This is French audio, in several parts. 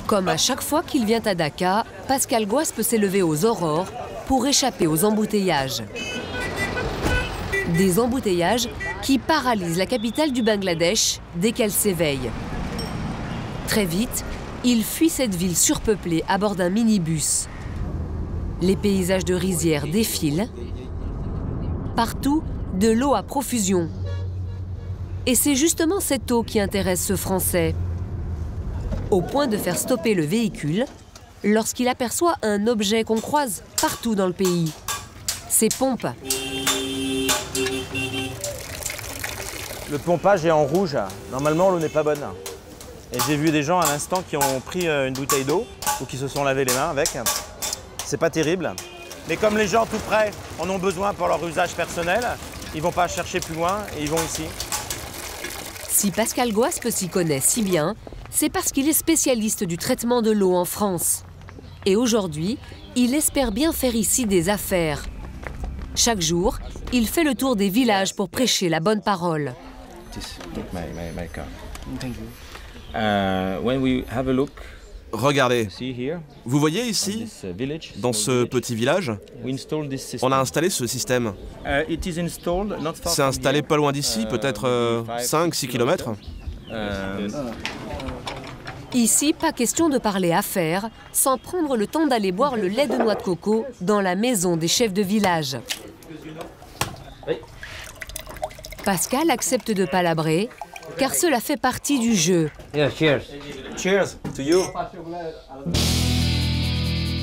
Comme à chaque fois qu'il vient à Dakar, Pascal Goas peut s'élever aux aurores pour échapper aux embouteillages. Des embouteillages qui paralysent la capitale du Bangladesh dès qu'elle s'éveille. Très vite, il fuit cette ville surpeuplée à bord d'un minibus. Les paysages de rizières défilent. Partout, de l'eau à profusion. Et c'est justement cette eau qui intéresse ce Français. Au point de faire stopper le véhicule lorsqu'il aperçoit un objet qu'on croise partout dans le pays. Ces pompes. Le pompage est en rouge. Normalement, l'eau n'est pas bonne. Et j'ai vu des gens à l'instant qui ont pris une bouteille d'eau ou qui se sont lavé les mains avec. C'est pas terrible. Mais comme les gens tout près en ont besoin pour leur usage personnel, ils vont pas chercher plus loin et ils vont ici. Si Pascal Goas s'y connaît si bien, c'est parce qu'il est spécialiste du traitement de l'eau en France. Et aujourd'hui, il espère bien faire ici des affaires. Chaque jour, il fait le tour des villages pour prêcher la bonne parole. Regardez, vous voyez ici, dans ce petit village, on a installé ce système. C'est installé pas loin d'ici, peut-être 5-6 km. Ici, pas question de parler affaires sans prendre le temps d'aller boire le lait de noix de coco dans la maison des chefs de village. Pascal accepte de palabrer, car cela fait partie du jeu. Cheers. Cheers to you.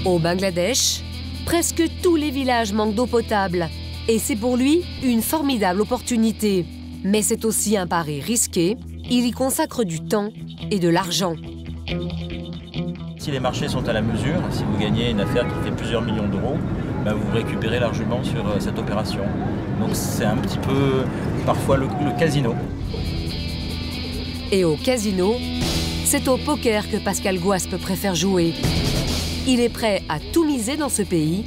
Au Bangladesh, presque tous les villages manquent d'eau potable. Et c'est pour lui une formidable opportunité. Mais c'est aussi un pari risqué. Il y consacre du temps et de l'argent. Si les marchés sont à la mesure, si vous gagnez une affaire qui fait plusieurs millions d'euros, ben vous récupérez largement sur cette opération. Donc c'est un petit peu parfois le casino. Et au casino, c'est au poker que Pascal Goas préfère jouer. Il est prêt à tout miser dans ce pays,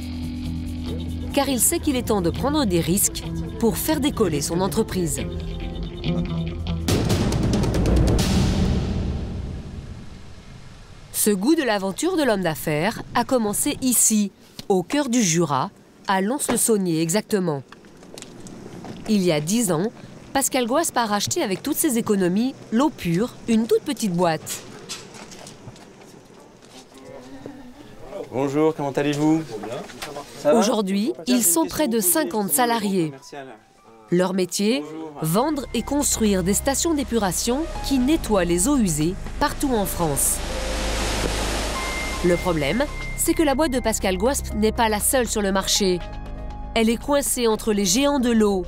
car il sait qu'il est temps de prendre des risques pour faire décoller son entreprise. Ce goût de l'aventure de l'homme d'affaires a commencé ici, au cœur du Jura, à Lons-le-Saunier exactement. Il y a 10 ans, Pascal Goas part acheter avec toutes ses économies l'eau pure, une toute petite boîte. Bonjour, comment allez-vous? Aujourd'hui, ils sont près de 50 salariés. Leur métier, vendre et construire des stations d'épuration qui nettoient les eaux usées partout en France. Le problème, c'est que la boîte de Pascal Goas n'est pas la seule sur le marché. Elle est coincée entre les géants de l'eau.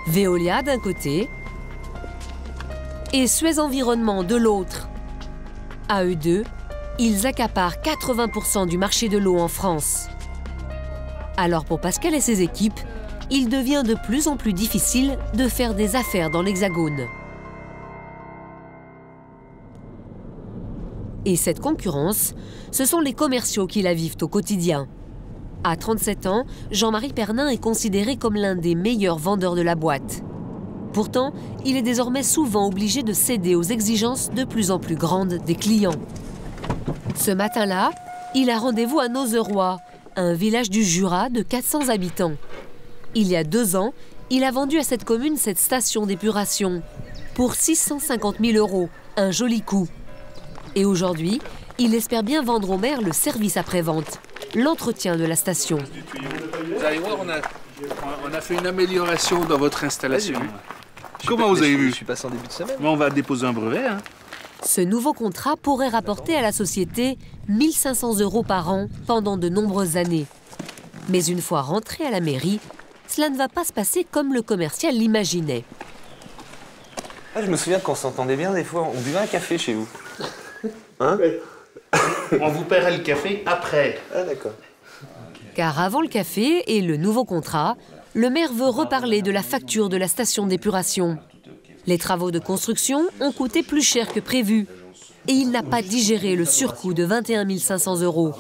Veolia d'un côté et Suez Environnement de l'autre. À eux deux, ils accaparent 80% du marché de l'eau en France. Alors pour Pascal et ses équipes, il devient de plus en plus difficile de faire des affaires dans l'Hexagone. Et cette concurrence, ce sont les commerciaux qui la vivent au quotidien. À 37 ans, Jean-Marie Pernin est considéré comme l'un des meilleurs vendeurs de la boîte. Pourtant, il est désormais souvent obligé de céder aux exigences de plus en plus grandes des clients. Ce matin-là, il a rendez-vous à Nozeroy, un village du Jura de 400 habitants. Il y a 2 ans, il a vendu à cette commune cette station d'épuration pour 650 000 €, un joli coup. Et aujourd'hui, il espère bien vendre au maire le service après-vente, l'entretien de la station. Vous allez voir, on a fait une amélioration dans votre installation. Comment vous avez vu? Je suis passé en début de semaine. Bon, on va déposer un brevet. Hein. Ce nouveau contrat pourrait rapporter à la société 1 500 € par an pendant de nombreuses années. Mais une fois rentré à la mairie, cela ne va pas se passer comme le commercial l'imaginait. Ah, je me souviens qu'on s'entendait bien des fois, on buvait un café chez vous. Hein? On vous paierait le café après. Ah d'accord. Car avant le café et le nouveau contrat, le maire veut reparler de la facture de la station d'épuration. Les travaux de construction ont coûté plus cher que prévu. Et il n'a pas digéré le surcoût de 21 500 €.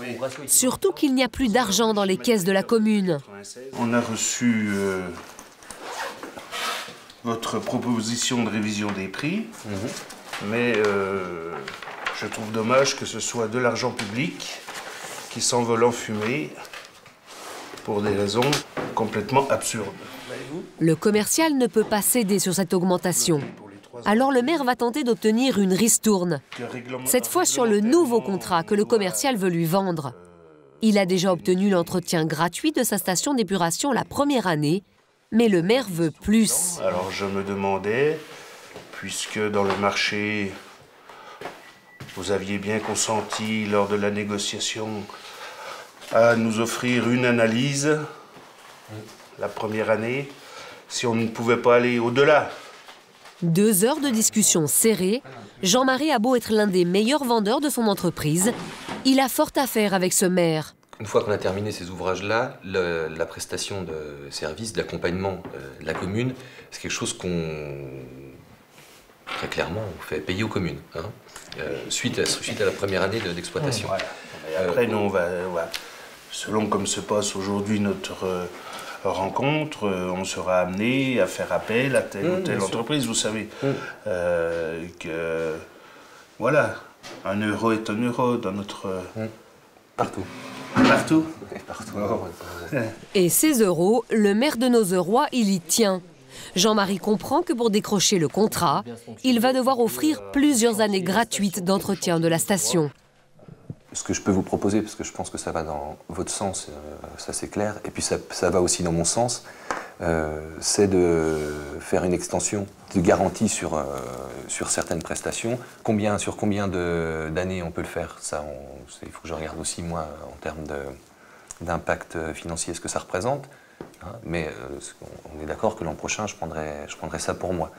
Surtout qu'il n'y a plus d'argent dans les caisses de la commune. On a reçu votre proposition de révision des prix, mais je Je trouve dommage que ce soit de l'argent public qui s'envole en fumée pour des raisons complètement absurdes. Le commercial ne peut pas céder sur cette augmentation. Alors le maire va tenter d'obtenir une ristourne. Cette fois sur le nouveau contrat que le commercial veut lui vendre. Il a déjà obtenu l'entretien gratuit de sa station d'épuration la première année, mais le maire veut plus. Alors je me demandais, puisque dans le marché, vous aviez bien consenti lors de la négociation à nous offrir une analyse la première année, si on ne pouvait pas aller au-delà. 2 heures de discussion serrée, Jean-Marie a beau être l'un des meilleurs vendeurs de son entreprise, il a fort à faire avec ce maire. Une fois qu'on a terminé ces ouvrages-là, la prestation de service, d'accompagnement de la commune, c'est quelque chose qu'on, très clairement, on fait payer aux communes, hein, suite à la première année d'exploitation. Voilà. Et après, nous, on va, selon comme se passe aujourd'hui notre rencontre, on sera amené à faire appel à telle ou telle entreprise. Vous savez que, voilà, 1 euro est 1 euro dans notre... Partout. Partout. Partout. Et ces euros, le maire de Nozeroy, il y tient. Jean-Marie comprend que pour décrocher le contrat, il va devoir offrir plusieurs années gratuites d'entretien de la station. Ce que je peux vous proposer, parce que je pense que ça va dans votre sens, ça c'est clair, et puis ça va aussi dans mon sens, c'est de faire une extension de garantie sur certaines prestations. Sur combien d'années on peut le faire, ça, il faut que je regarde aussi moi en termes d'impact financier ce que ça représente. Hein, mais on est d'accord que l'an prochain je prendrai ça pour moi.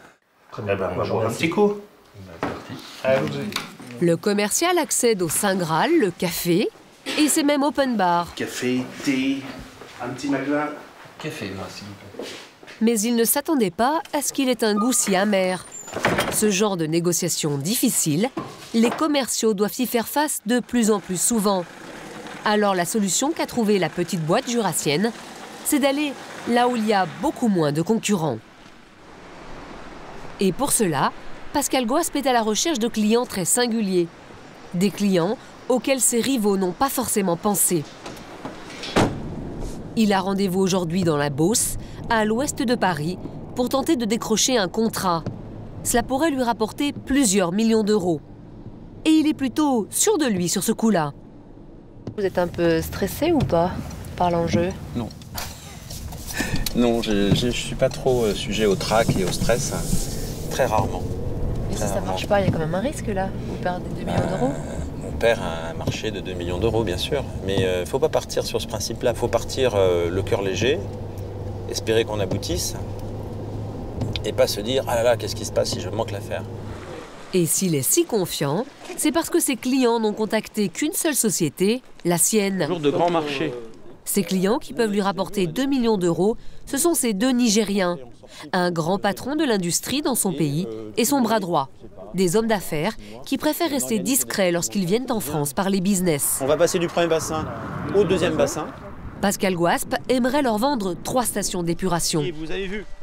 Eh ben, on va boire un petit coup. Le commercial accède au Saint Graal, le café, et c'est même open bar. Café, thé, un petit magla. Café, moi, s'il vous plaît. Mais il ne s'attendait pas à ce qu'il ait un goût si amer. Ce genre de négociation difficile, les commerciaux doivent y faire face de plus en plus souvent. Alors la solution qu'a trouvée la petite boîte jurassienne, c'est d'aller là où il y a beaucoup moins de concurrents. Et pour cela, Pascal Goaspe est à la recherche de clients très singuliers. Des clients auxquels ses rivaux n'ont pas forcément pensé. Il a rendez-vous aujourd'hui dans la Beauce, à l'ouest de Paris, pour tenter de décrocher un contrat. Cela pourrait lui rapporter plusieurs millions d'euros. Et il est plutôt sûr de lui sur ce coup-là. Vous êtes un peu stressé ou pas par l'enjeu? Non. Non, je ne suis pas trop sujet au trac et au stress. Très rarement. Et si ça ne marche pas, il y a quand même un risque là. Vous perdez 2 millions d'euros. On perd un marché de 2 millions d'euros, bien sûr. Mais il ne faut pas partir sur ce principe-là. Il faut partir le cœur léger, espérer qu'on aboutisse et pas se dire « Ah là là, qu'est-ce qui se passe si je manque l'affaire ?» Et s'il est si confiant, c'est parce que ses clients n'ont contacté qu'une seule société, la sienne. Jour de grand marché. Ces clients qui peuvent lui rapporter 2 millions d'euros, ce sont ces 2 Nigériens. Un grand patron de l'industrie dans son pays et son bras droit. Des hommes d'affaires qui préfèrent rester discrets lorsqu'ils viennent en France parler business. On va passer du premier bassin au deuxième bassin. Pascal Goaspe aimerait leur vendre 3 stations d'épuration.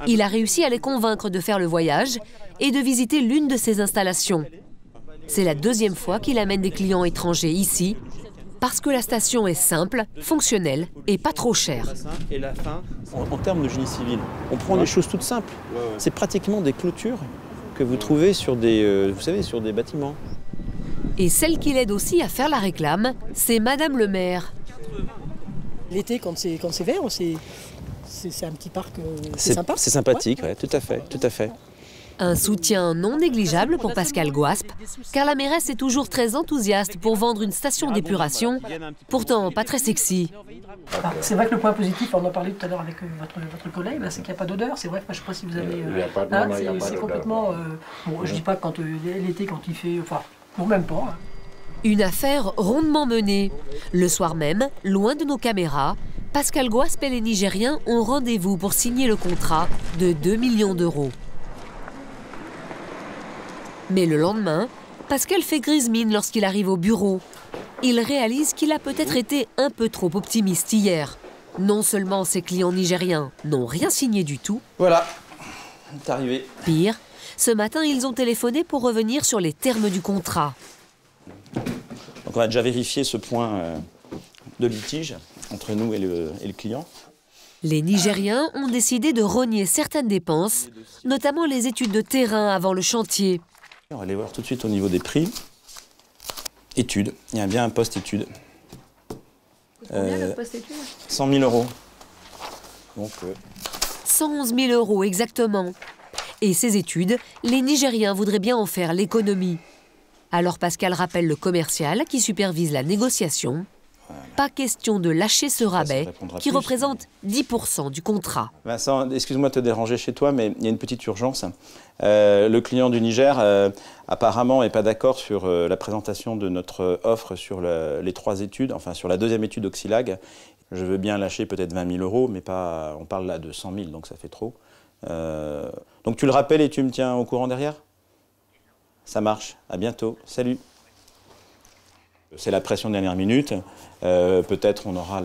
Il a réussi à les convaincre de faire le voyage et de visiter l'une de ses installations. C'est la 2e fois qu'il amène des clients étrangers ici, parce que la station est simple, fonctionnelle et pas trop chère. Et la fin, en termes de génie civil, on prend des choses toutes simples. C'est pratiquement des clôtures que vous trouvez sur des, vous savez, sur des bâtiments. Et celle qui l'aide aussi à faire la réclame, c'est Madame le maire. L'été, quand c'est vert, c'est un petit parc, c'est sympa. C'est sympathique, ouais, tout à fait, tout à fait. Un soutien non négligeable pour Pascal Goaspe, car la mairesse est toujours très enthousiaste pour vendre une station d'épuration, pourtant pas très sexy. C'est vrai que le point positif, on en a parlé tout à l'heure avec votre collègue, c'est qu'il n'y a pas d'odeur. C'est vrai, je ne sais pas si vous avez... c'est complètement... bon, je ne dis pas quand l'été, quand il fait... Enfin, non, même pas. Hein. Une affaire rondement menée. Le soir même, loin de nos caméras, Pascal Goaspe et les Nigériens ont rendez-vous pour signer le contrat de 2 millions d'euros. Mais le lendemain, Pascal fait grise mine lorsqu'il arrive au bureau. Il réalise qu'il a peut-être été un peu trop optimiste hier. Non seulement ses clients nigériens n'ont rien signé du tout. Voilà, c'est arrivé. Pire, ce matin, ils ont téléphoné pour revenir sur les termes du contrat. Donc on a déjà vérifié ce point de litige entre nous et le client. Les Nigériens ont décidé de rogner certaines dépenses, notamment les études de terrain avant le chantier. On va aller voir tout de suite au niveau des prix. Études, il y a bien un poste études. Combien le poste études ? 100 000 €. Donc, 111 000 € exactement. Et ces études, les Nigériens voudraient bien en faire l'économie. Alors Pascal rappelle le commercial qui supervise la négociation. Pas question de lâcher ce rabais qui représente 10% du contrat. Vincent, excuse-moi de te déranger chez toi, mais il y a une petite urgence. Le client du Niger, apparemment, n'est pas d'accord sur la présentation de notre offre sur les 3 études, enfin sur la 2e étude Oxylag. Je veux bien lâcher peut-être 20 000 €, mais pas, on parle là de 100 000, donc ça fait trop. Donc tu le rappelles et tu me tiens au courant derrière ? Ça marche, à bientôt, salut. C'est la pression de dernière minute. Peut-être on aura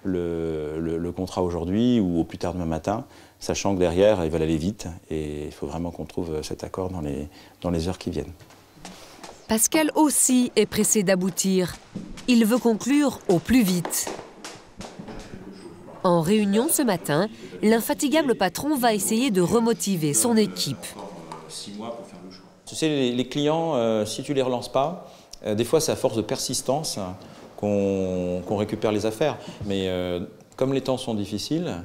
le contrat aujourd'hui ou au plus tard demain matin, sachant que derrière, ils veulent aller vite et il faut vraiment qu'on trouve cet accord dans les heures qui viennent. Pascal aussi est pressé d'aboutir. Il veut conclure au plus vite. En réunion ce matin, l'infatigable patron va essayer de remotiver son équipe. Tu sais, les clients, si tu ne les relances pas, des fois c'est à force de persistance qu'on récupère les affaires. Mais comme les temps sont difficiles,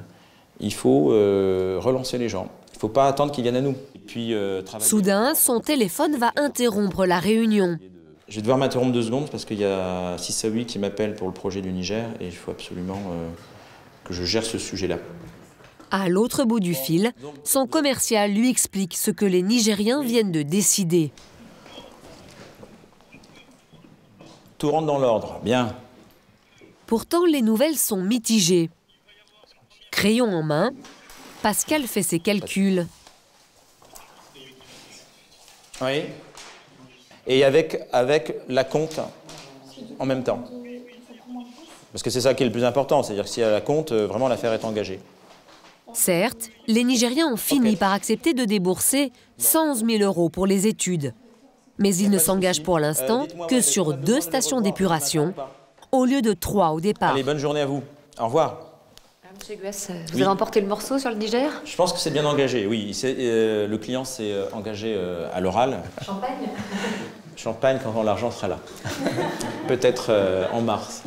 il faut relancer les gens. Il ne faut pas attendre qu'ils viennent à nous. Et puis, soudain, son téléphone va interrompre la réunion. Je vais devoir m'interrompre 2 secondes parce qu'il y a 6 à 8 qui m'appellent pour le projet du Niger et il faut absolument que je gère ce sujet-là. À l'autre bout du fil, son commercial lui explique ce que les Nigériens viennent de décider. Tout rentre dans l'ordre, bien. Pourtant, les nouvelles sont mitigées. Crayon en main, Pascal fait ses calculs. Oui. Et avec la compte en même temps. Parce que c'est ça qui est le plus important, c'est-à-dire que s'il y a la compte, vraiment l'affaire est engagée. Certes, les Nigériens ont fini par accepter de débourser 111 000 € pour les études. Mais ils ne s'engagent pour l'instant que sur 2 stations d'épuration, au lieu de 3 au départ. Allez, bonne journée à vous. Au revoir. Monsieur Guess, vous avez emporté le morceau sur le Niger? Je pense que c'est bien engagé, oui. Le client s'est engagé à l'oral. Champagne? Champagne quand l'argent sera là. Peut-être en mars.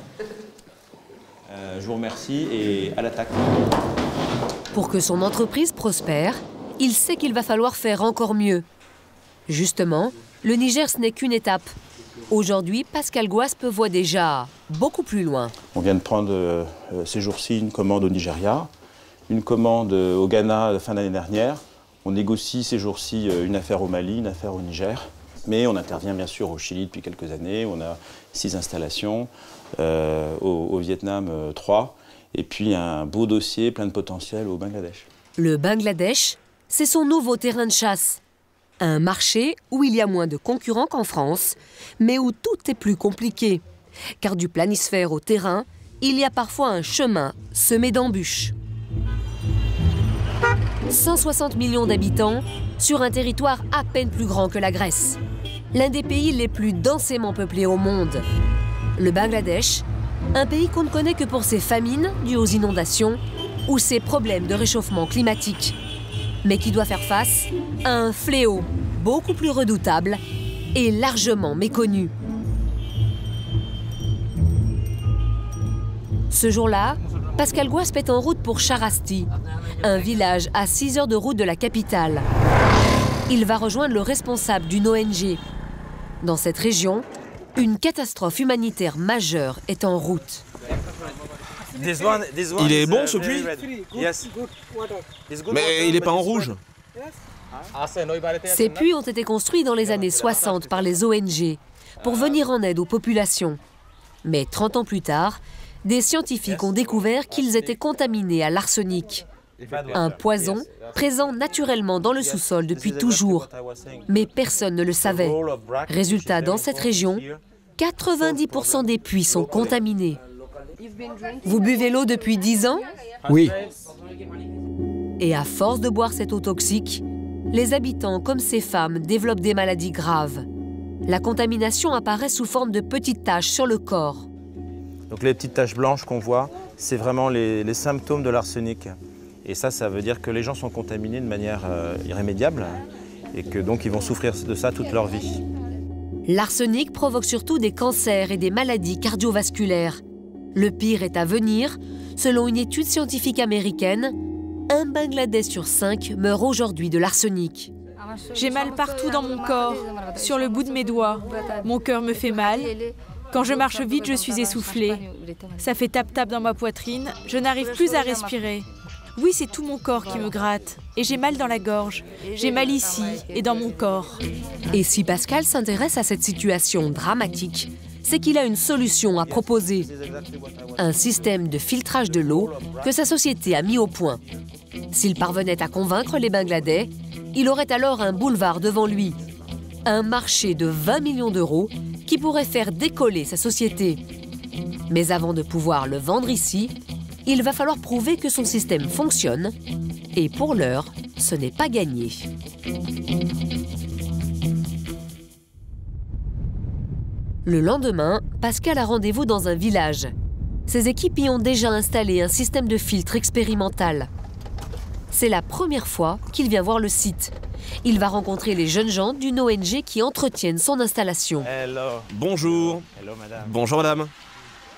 Je vous remercie et à l'attaque. Pour que son entreprise prospère, il sait qu'il va falloir faire encore mieux. Justement, le Niger, ce n'est qu'une étape. Aujourd'hui, Pascal Guaspe voit déjà beaucoup plus loin. On vient de prendre ces jours-ci une commande au Nigeria, une commande au Ghana fin d'année dernière. On négocie ces jours-ci une affaire au Mali, une affaire au Niger. Mais on intervient bien sûr au Chili depuis quelques années. On a 6 installations, au Vietnam 3. Et puis un beau dossier plein de potentiel au Bangladesh. Le Bangladesh, c'est son nouveau terrain de chasse. Un marché où il y a moins de concurrents qu'en France, mais où tout est plus compliqué. Car du planisphère au terrain, il y a parfois un chemin semé d'embûches. 160 millions d'habitants sur un territoire à peine plus grand que la Grèce. L'un des pays les plus densément peuplés au monde. Le Bangladesh, un pays qu'on ne connaît que pour ses famines dues aux inondations ou ses problèmes de réchauffement climatique, mais qui doit faire face à un fléau beaucoup plus redoutable et largement méconnu. Ce jour-là, Pascal Guaspe est en route pour Charasti, un village à 6 heures de route de la capitale. Il va rejoindre le responsable d'une ONG. Dans cette région, une catastrophe humanitaire majeure est en route. Il est bon ce puits? Mais il n'est pas en rouge. Ces puits ont été construits dans les années 60 par les ONG pour venir en aide aux populations. Mais 30 ans plus tard, des scientifiques ont découvert qu'ils étaient contaminés à l'arsenic. Un poison présent naturellement dans le sous-sol depuis toujours. Mais personne ne le savait. Résultat, dans cette région, 90% des puits sont contaminés. Vous buvez l'eau depuis 10 ans? Oui. Et à force de boire cette eau toxique, les habitants, comme ces femmes, développent des maladies graves. La contamination apparaît sous forme de petites taches sur le corps. Donc les petites taches blanches qu'on voit, c'est vraiment les symptômes de l'arsenic. Et ça veut dire que les gens sont contaminés de manière irrémédiable et que donc ils vont souffrir de ça toute leur vie. L'arsenic provoque surtout des cancers et des maladies cardiovasculaires. Le pire est à venir. Selon une étude scientifique américaine, un Bangladais sur 5 meurt aujourd'hui de l'arsenic. J'ai mal partout dans mon corps, sur le bout de mes doigts. Mon cœur me fait mal. Quand je marche vite, je suis essoufflée. Ça fait tap-tap dans ma poitrine. Je n'arrive plus à respirer. Oui, c'est tout mon corps qui me gratte. Et j'ai mal dans la gorge. J'ai mal ici et dans mon corps. Et si Pascal s'intéresse à cette situation dramatique, c'est qu'il a une solution à proposer. Un système de filtrage de l'eau que sa société a mis au point. S'il parvenait à convaincre les Bangladais, il aurait alors un boulevard devant lui. Un marché de 20 millions d'euros qui pourrait faire décoller sa société. Mais avant de pouvoir le vendre ici, il va falloir prouver que son système fonctionne. Et pour l'heure, ce n'est pas gagné. Le lendemain, Pascal a rendez-vous dans un village. Ses équipes y ont déjà installé un système de filtre expérimental. C'est la première fois qu'il vient voir le site. Il va rencontrer les jeunes gens d'une ONG qui entretiennent son installation. Hello. Bonjour. Hello, madame. Bonjour, madame.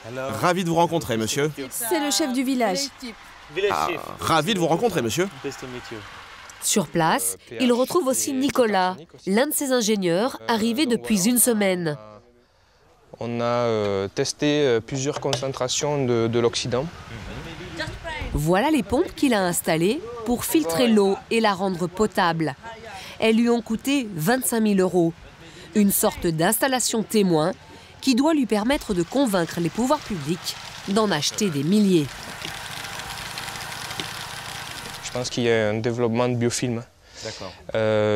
Hello. Ravi de vous rencontrer, monsieur. C'est le chef du village. Ravi de vous rencontrer, monsieur. Sur place, il retrouve aussi Nicolas, l'un de ses ingénieurs, arrivé depuis une semaine. On a testé plusieurs concentrations de l'oxydant. Voilà les pompes qu'il a installées pour filtrer l'eau et la rendre potable. Elles lui ont coûté 25 000 €. Une sorte d'installation témoin qui doit lui permettre de convaincre les pouvoirs publics d'en acheter des milliers. Je pense qu'il y a un développement de biofilm. D'accord.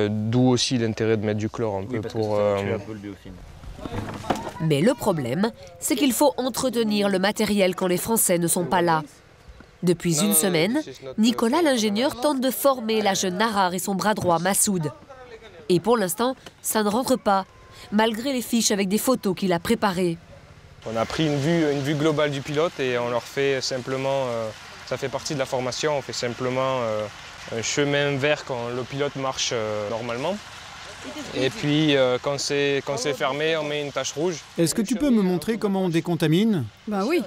D'où aussi l'intérêt de mettre du chlore un peu pour... Mais le problème, c'est qu'il faut entretenir le matériel quand les Français ne sont pas là. Depuis une semaine, Nicolas l'ingénieur tente de former la jeune Narar et son bras droit Massoud. Et pour l'instant, ça ne rentre pas, malgré les fiches avec des photos qu'il a préparées. On a pris une vue globale du pilote et on leur fait simplement, ça fait partie de la formation, on fait simplement un chemin vert quand le pilote marche normalement. Et puis quand c'est fermé, on met une tache rouge. Est-ce que tu peux me montrer comment on décontamine? Ben oui,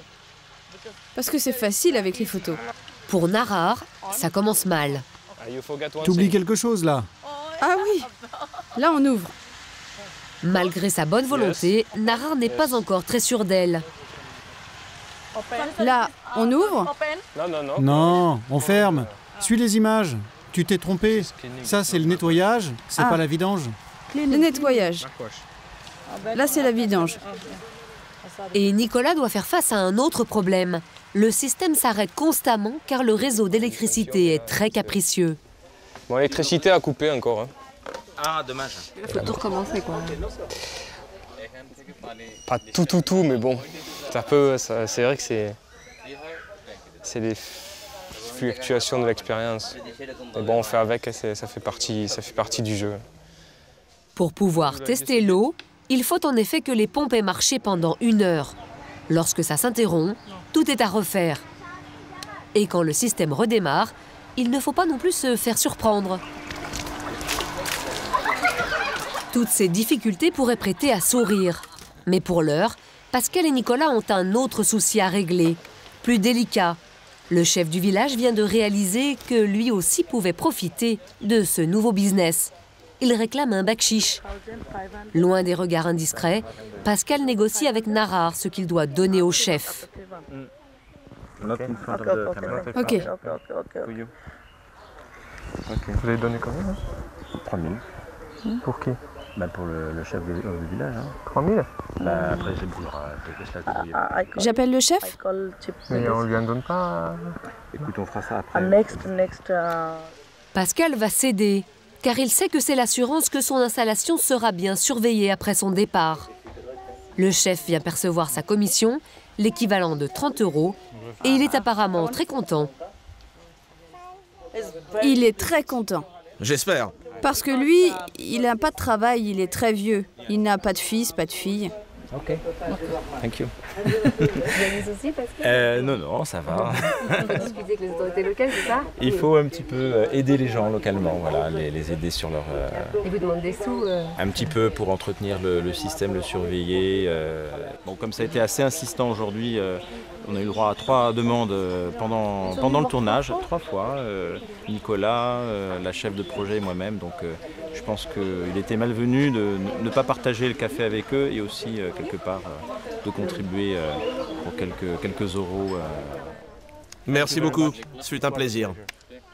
parce que c'est facile avec les photos. Pour Narar, ça commence mal. T'oublies quelque chose là? Ah oui, là on ouvre. Malgré sa bonne volonté, Narar n'est pas encore très sûre d'elle. Là, on ouvre? Non, on ferme. Suis les images. Tu t'es trompé. Ça, c'est le nettoyage, c'est pas la vidange. Le nettoyage. Là, c'est la vidange. Et Nicolas doit faire face à un autre problème. Le système s'arrête constamment car le réseau d'électricité est très capricieux. Bon, l'électricité a coupé encore. Hein. Ah, dommage. Il faut tout recommencer, quoi. Pas tout, mais bon. C'est vrai que c'est les fluctuations de l'expérience. Mais bon, on fait avec, ça fait partie du jeu. Pour pouvoir tester l'eau, il faut en effet que les pompes aient marché pendant 1 heure. Lorsque ça s'interrompt, tout est à refaire. Et quand le système redémarre, il ne faut pas non plus se faire surprendre. Toutes ces difficultés pourraient prêter à sourire. Mais pour l'heure, Pascal et Nicolas ont un autre souci à régler, plus délicat. Le chef du village vient de réaliser que lui aussi pouvait profiter de ce nouveau business. Il réclame un bakshish. Loin des regards indiscrets, Pascal négocie avec Narar ce qu'il doit donner au chef. Ok. Vous avez donné combien? 3 000. Pour qui? Pour le chef du village. Hein. 3 000? Après, c'est J'appelle le chef? Mais on lui en donne pas. Écoute, on fera ça après. Pascal va céder, car il sait que c'est l'assurance que son installation sera bien surveillée après son départ. Le chef vient percevoir sa commission, l'équivalent de 30 €, et il est apparemment très content. Il est très content. J'espère. Parce que lui, il n'a pas de travail, il est très vieux. Il n'a pas de fils, pas de fille. Ok, thank you. Vous avez des soucis parce que... Non, ça va. Il faut discuter avec les autorités locales, c'est ça? Il faut un petit peu aider les gens localement, voilà, les aider sur leur... Et vous demandez des sous Un petit peu pour entretenir le système, le surveiller. Bon, comme ça a été assez insistant aujourd'hui, on a eu le droit à 3 demandes pendant le tournage, 3 fois. Nicolas, la chef de projet et moi-même. Donc je pense qu'il était malvenu de ne pas partager le café avec eux et aussi quelque part de contribuer pour quelques euros. Merci beaucoup, ce fut un plaisir.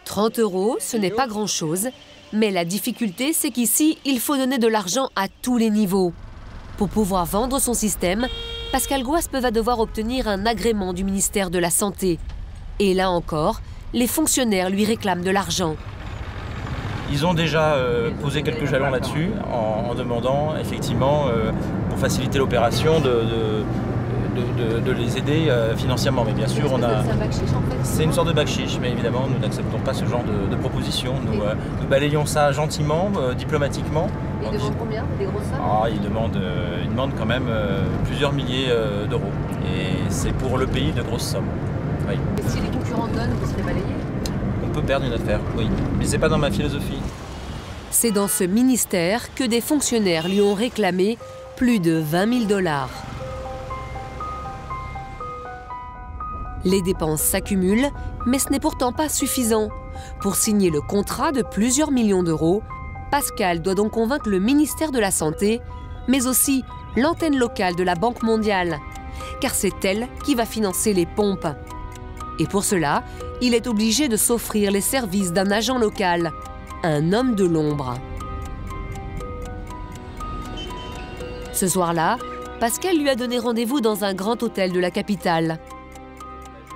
30 €, ce n'est pas grand-chose, mais la difficulté, c'est qu'ici, il faut donner de l'argent à tous les niveaux. Pour pouvoir vendre son système, Pascal Guaspe va devoir obtenir un agrément du ministère de la Santé. Et là encore, les fonctionnaires lui réclament de l'argent. Ils ont déjà posé quelques jalons là-dessus en demandant effectivement, pour faciliter l'opération, de les aider financièrement. Mais bien sûr, on a... C'est une sorte de backchiche, mais évidemment, nous n'acceptons pas ce genre de proposition. Nous balayons ça gentiment, diplomatiquement. Ils demandent combien? Des grosses sommes? Ils demandent quand même plusieurs milliers d'euros. Et c'est pour le pays de grosses sommes. Oui. Et si les concurrents donnent, vous serez balayés? On peut perdre une affaire, oui. Mais c'est pas dans ma philosophie. C'est dans ce ministère que des fonctionnaires lui ont réclamé plus de 20 000 $. Les dépenses s'accumulent, mais ce n'est pourtant pas suffisant. Pour signer le contrat de plusieurs millions d'euros, Pascal doit donc convaincre le ministère de la Santé, mais aussi l'antenne locale de la Banque mondiale, car c'est elle qui va financer les pompes. Et pour cela, il est obligé de s'offrir les services d'un agent local, un homme de l'ombre. Ce soir-là, Pascal lui a donné rendez-vous dans un grand hôtel de la capitale.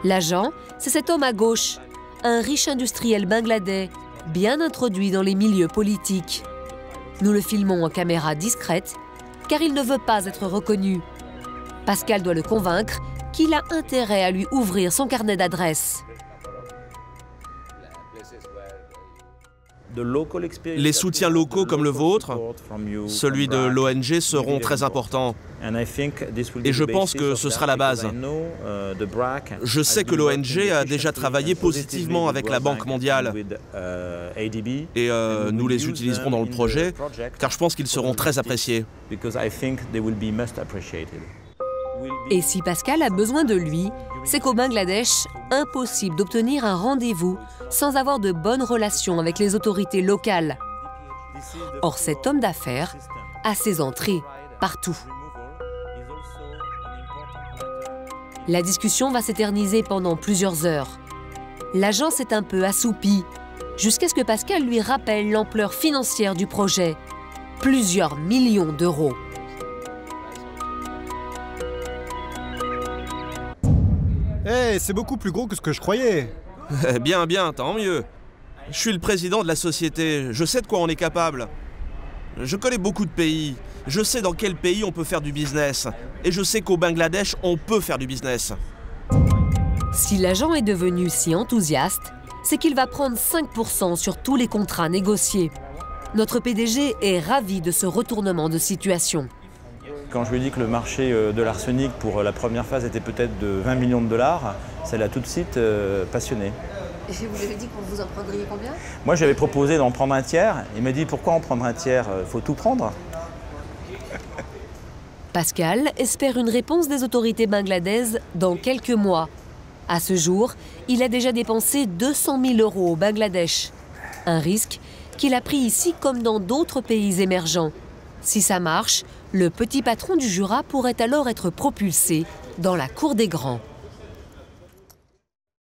L'agent, c'est cet homme à gauche, un riche industriel bangladais, bien introduit dans les milieux politiques. Nous le filmons en caméra discrète, car il ne veut pas être reconnu. Pascal doit le convaincre qu'il a intérêt à lui ouvrir son carnet d'adresses. Les soutiens locaux comme le vôtre, celui de l'ONG, seront très importants. Et je pense que ce sera la base. Je sais que l'ONG a déjà travaillé positivement avec la Banque mondiale. Et nous les utiliserons dans le projet, car je pense qu'ils seront très appréciés. Et si Pascal a besoin de lui, c'est qu'au Bangladesh, impossible d'obtenir un rendez-vous sans avoir de bonnes relations avec les autorités locales. Or, cet homme d'affaires a ses entrées partout. La discussion va s'éterniser pendant plusieurs heures. L'agent s'est un peu assoupi, jusqu'à ce que Pascal lui rappelle l'ampleur financière du projet. Plusieurs millions d'euros. Hey, c'est beaucoup plus gros que ce que je croyais. Bien, tant mieux. Je suis le président de la société, je sais de quoi on est capable. Je connais beaucoup de pays, je sais dans quel pays on peut faire du business. Et je sais qu'au Bangladesh, on peut faire du business. Si l'agent est devenu si enthousiaste, c'est qu'il va prendre 5% sur tous les contrats négociés. Notre PDG est ravi de ce retournement de situation. Quand je lui ai dit que le marché de l'arsenic pour la première phase était peut-être de 20 millions de $, ça l'a tout de suite passionné. Et vous avez dit que vous en prendriez combien? Moi, j'avais proposé d'en prendre un tiers. Il m'a dit pourquoi en prendre un tiers? Il faut tout prendre. Pascal espère une réponse des autorités bangladaises dans quelques mois. À ce jour, il a déjà dépensé 200 000 € au Bangladesh. Un risque qu'il a pris ici comme dans d'autres pays émergents. Si ça marche, le petit patron du Jura pourrait alors être propulsé dans la cour des grands.